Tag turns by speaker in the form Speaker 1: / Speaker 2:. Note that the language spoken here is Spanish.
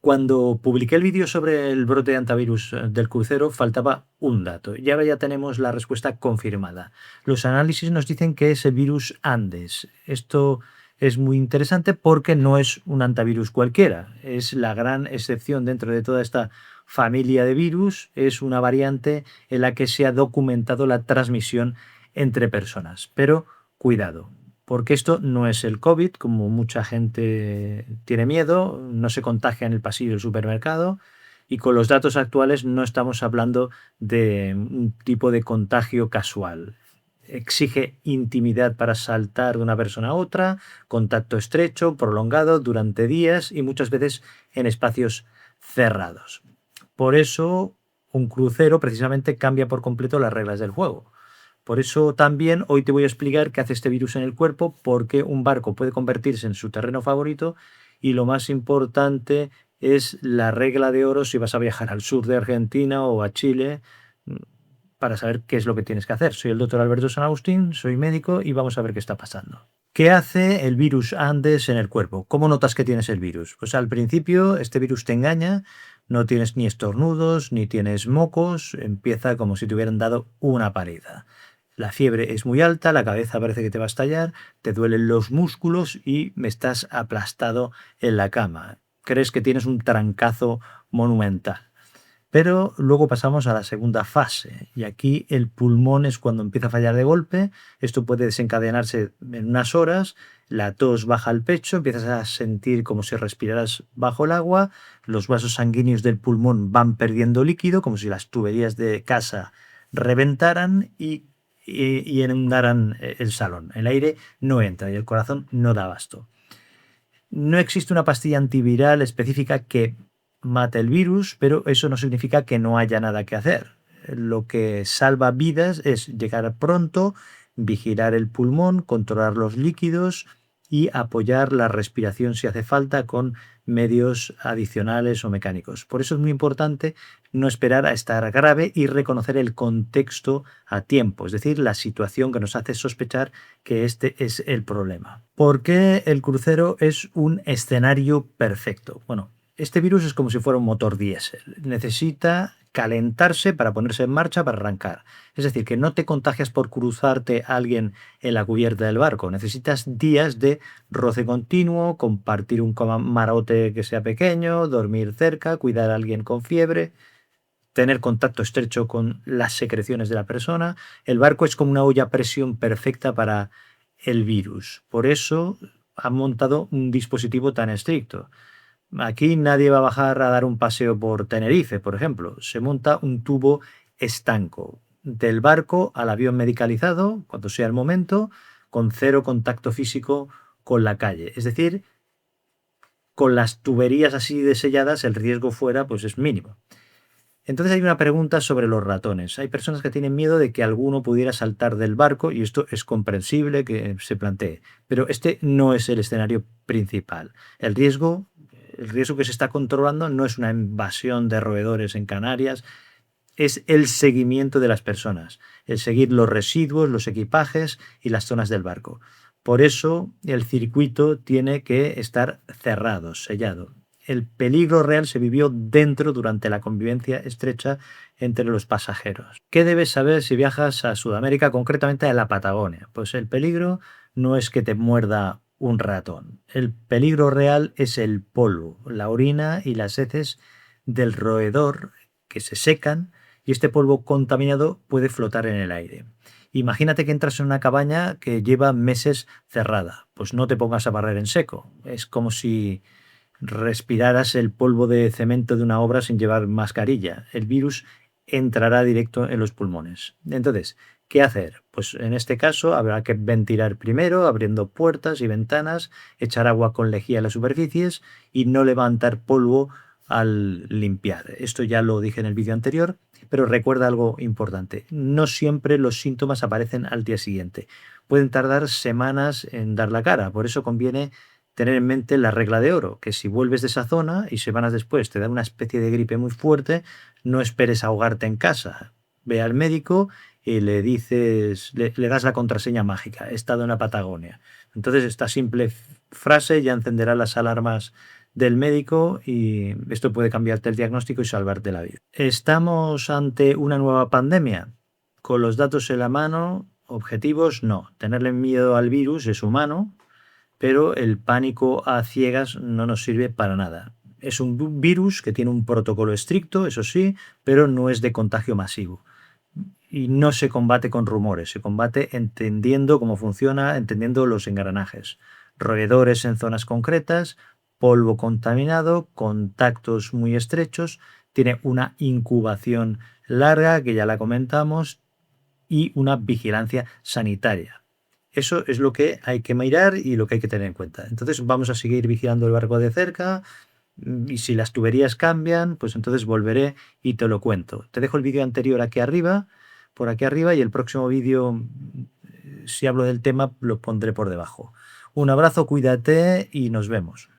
Speaker 1: Cuando publiqué el vídeo sobre el brote de antivirus del crucero, faltaba un dato y ahora ya tenemos la respuesta confirmada. Los análisis nos dicen que es el virus Andes. Esto es muy interesante porque no es un antivirus cualquiera, es la gran excepción dentro de toda esta familia de virus, es una variante en la que se ha documentado la transmisión entre personas. Pero cuidado, porque esto no es el COVID, como mucha gente tiene miedo, no se contagia en el pasillo del supermercado y con los datos actuales no estamos hablando de un tipo de contagio casual. Exige intimidad para saltar de una persona a otra, contacto estrecho, prolongado, durante días y muchas veces en espacios cerrados. Por eso, un crucero precisamente cambia por completo las reglas del juego. Por eso también hoy te voy a explicar qué hace este virus en el cuerpo, por qué un barco puede convertirse en su terreno favorito y lo más importante es la regla de oro si vas a viajar al sur de Argentina o a Chile para saber qué es lo que tienes que hacer. Soy el doctor Alberto San Agustín, soy médico y vamos a ver qué está pasando. ¿Qué hace el virus Andes en el cuerpo? ¿Cómo notas que tienes el virus? Pues al principio este virus te engaña, no tienes ni estornudos, ni tienes mocos, empieza como si te hubieran dado una paliza. La fiebre es muy alta, la cabeza parece que te va a estallar, te duelen los músculos y estás aplastado en la cama. Crees que tienes un trancazo monumental. Pero luego pasamos a la segunda fase y aquí el pulmón es cuando empieza a fallar de golpe. Esto puede desencadenarse en unas horas, la tos baja al pecho, empiezas a sentir como si respiraras bajo el agua, los vasos sanguíneos del pulmón van perdiendo líquido, como si las tuberías de casa reventaran y inundaran el salón. El aire no entra y el corazón no da abasto. No existe una pastilla antiviral específica que mate el virus, pero eso no significa que no haya nada que hacer. Lo que salva vidas es llegar pronto, vigilar el pulmón, controlar los líquidos y apoyar la respiración si hace falta con medios adicionales o mecánicos. Por eso es muy importante no esperar a estar grave y reconocer el contexto a tiempo, es decir, la situación que nos hace sospechar que este es el problema. ¿Por qué el crucero es un escenario perfecto? Bueno, este virus es como si fuera un motor diésel. Necesita calentarse para ponerse en marcha, para arrancar. Es decir, que no te contagias por cruzarte a alguien en la cubierta del barco. Necesitas días de roce continuo, compartir un camarote que sea pequeño, dormir cerca, cuidar a alguien con fiebre, tener contacto estrecho con las secreciones de la persona. El barco es como una olla a presión perfecta para el virus. Por eso han montado un dispositivo tan estricto. Aquí nadie va a bajar a dar un paseo por Tenerife, por ejemplo. Se monta un tubo estanco del barco al avión medicalizado, cuando sea el momento, con cero contacto físico con la calle. Es decir, con las tuberías así de selladas, el riesgo fuera pues es mínimo. Entonces hay una pregunta sobre los ratones. Hay personas que tienen miedo de que alguno pudiera saltar del barco y esto es comprensible que se plantee, pero este no es el escenario principal. El riesgo que se está controlando no es una invasión de roedores en Canarias, es el seguimiento de las personas, el seguir los residuos, los equipajes y las zonas del barco. Por eso el circuito tiene que estar cerrado, sellado. El peligro real se vivió dentro durante la convivencia estrecha entre los pasajeros. ¿Qué debes saber si viajas a Sudamérica, concretamente a la Patagonia? Pues el peligro no es que te muerda un ratón. El peligro real es el polvo, la orina y las heces del roedor que se secan y este polvo contaminado puede flotar en el aire. Imagínate que entras en una cabaña que lleva meses cerrada. Pues no te pongas a barrer en seco. Es como si respiraras el polvo de cemento de una obra sin llevar mascarilla. El virus entrará directo en los pulmones. Entonces, ¿qué hacer? Pues en este caso habrá que ventilar primero, abriendo puertas y ventanas, echar agua con lejía a las superficies y no levantar polvo al limpiar. Esto ya lo dije en el vídeo anterior, pero recuerda algo importante. No siempre los síntomas aparecen al día siguiente. Pueden tardar semanas en dar la cara. Por eso conviene tener en mente la regla de oro, que si vuelves de esa zona y semanas después te da una especie de gripe muy fuerte, no esperes ahogarte en casa. Ve al médico y le dices, le das la contraseña mágica. He estado en la Patagonia. Entonces esta simple frase ya encenderá las alarmas del médico y esto puede cambiarte el diagnóstico y salvarte la vida. ¿Estamos ante una nueva pandemia? Con los datos en la mano, objetivos, no. Tenerle miedo al virus es humano, pero el pánico a ciegas no nos sirve para nada. Es un virus que tiene un protocolo estricto, eso sí, pero no es de contagio masivo. Y no se combate con rumores, se combate entendiendo cómo funciona, entendiendo los engranajes. Roedores en zonas concretas, polvo contaminado, contactos muy estrechos, tiene una incubación larga, que ya la comentamos, y una vigilancia sanitaria. Eso es lo que hay que mirar y lo que hay que tener en cuenta. Entonces vamos a seguir vigilando el barco de cerca y si las tuberías cambian, pues entonces volveré y te lo cuento. Te dejo el vídeo anterior aquí arriba, por aquí arriba y el próximo vídeo, si hablo del tema, lo pondré por debajo. Un abrazo, cuídate y nos vemos.